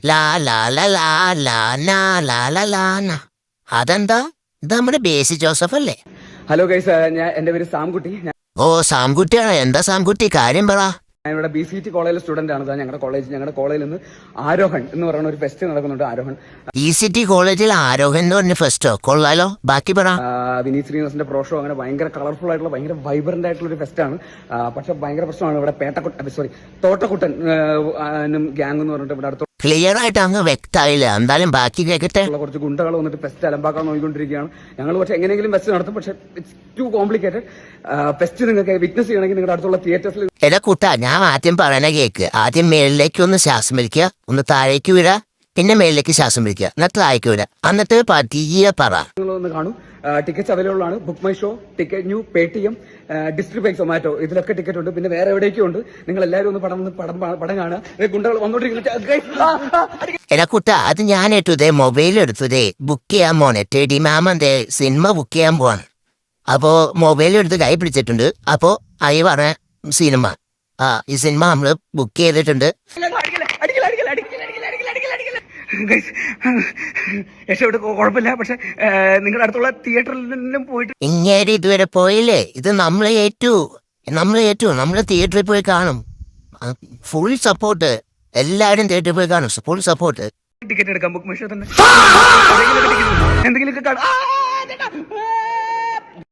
ലാ ലാ ലാ ലാ ലാ നാ ലാ ലാ ലാ നാ. അതെന്താ? ഇത് നമ്മുടെ ബേസി ജോസഫ് അല്ലേ? ഹലോ ഗൈസ്, എന്റെ പേര് സാംകുട്ടി. ഓ സാംകുട്ടിയാണ്. എന്താ സാംകുട്ടി, കാര്യം പറ. ഞാൻ ഇവിടെ BCT കോളേജിലെ സ്റ്റുഡന്റ് ആണ്. ഞങ്ങളുടെ കോളേജിൽ നിന്ന് ആരോഹൺ എന്ന് പറയുന്ന ഒരു ഫെസ്റ്റ് നടക്കുന്നുണ്ട്. ആരോഹൺ BCT കോളേജിൽ ആരോഹൻ എന്ന് പറഞ്ഞ ഫെസ്റ്റോ? കൊള്ളാലോ, ബാക്കി പറ. വിനീത് ശ്രീനിവാസന്റെ പ്രോ ഷോ, അങ്ങനെ ഭയങ്കര കളർഫുൾ ആയിട്ടുള്ള ഭയങ്കര വൈബ്രന്റ് ആയിട്ടുള്ള ഒരു ഫെസ്റ്റ് ആണ്. പക്ഷെ ഭയങ്കര പ്രശ്നമാണ് ഇവിടെ തോട്ടക്കുട്ടൻ ഗ്യാങ് എന്ന് പറഞ്ഞിട്ട് ഇവിടെ അടുത്ത് ക്ലിയർ ആയിട്ട് അങ്ങ് വ്യക്തമായില്ല. എന്തായാലും ബാക്കി കേൾക്കട്ടെ. കുറച്ച് ഗുണ്ടകൾ വന്നിട്ട് ഫെസ്റ്റ് അലമ്പാക്കാൻ നോക്കിക്കൊണ്ടിരിക്കുകയാണ്. ഞങ്ങൾ പക്ഷെ എങ്ങനെയെങ്കിലും ഫെസ്റ്റ് നടത്തും. പക്ഷെ ഇറ്റ്സ് ടു കോംപ്ലിക്കേറ്റഡ്. ഫെസ്റ്റ് നിങ്ങൾക്ക് വിറ്റ്നസ് ചെയ്യണമെങ്കിൽ നിങ്ങളുടെ അടുത്തുള്ള തിയേറ്റേഴ്സിൽ. എടാ കുട്ടാ, ഞാൻ ആദ്യം പറയണ കേക്ക്. ആദ്യം മേളിലേക്ക് ഒന്ന് ശ്വാസം വലിക്കുക, ഒന്ന് താഴേക്ക് വിടുക, പിന്നെ മേളിലേക്ക് ശ്വാസം വലിക്കുക, എന്നിട്ട് താഴേക്ക് വിടുക, എന്നിട്ട് പതിയെ പറ. നിങ്ങളൊന്ന് കാണും. ടിക്കറ്റ്സ് അവൈലബിൾ ആണ്. Book my show, ticket new, Paytm, district bike, Zomato, ഇതിലൊക്കെ ടിക്കറ്റ് ഉണ്ട്. പിന്നെ വേറെ എവിടേക്കും ഉണ്ട്. നിങ്ങൾ എല്ലാവരും ഒന്ന് പടം കാണുക. ഗുണ്ടകൾ വന്നോണ്ടിരിക്കുന്നു. എടാ കുട്ടാ, അത് ഞാൻ ഇതേ മൊബൈൽ എടുത്തതേ ബുക്ക് ചെയ്യാൻ പോണേ. ടെഡി മാമന്റെ സിനിമ ബുക്ക് ചെയ്യാൻ പോവാണ്. അപ്പോ മൊബൈൽ എടുത്ത് കൈ പിടിച്ചിട്ടുണ്ട്. അപ്പോ അയ പറഞ്ഞ സിനിമ, ഈ സിനിമ നമ്മള് ബുക്ക് ചെയ്തിട്ടുണ്ട്. കുഴപ്പമില്ല. പക്ഷെ നിങ്ങളുടെ അടുത്തുള്ള തിയേറ്ററിലും പോയിട്ട് ഇങ്ങേര് ഇതുവരെ പോയില്ലേ? ഇത് നമ്മൾ ഏറ്റു. നമ്മള് തിയേറ്ററിൽ പോയി കാണും. Full support. എല്ലാവരും തിയേറ്ററിൽ പോയി കാണും. Full support. ടിക്കറ്റ് എടുക്കാം. ബുക്ക് മൈ ഷോ തന്നെ എന്തെങ്കിലുമൊക്കെ കാണാം.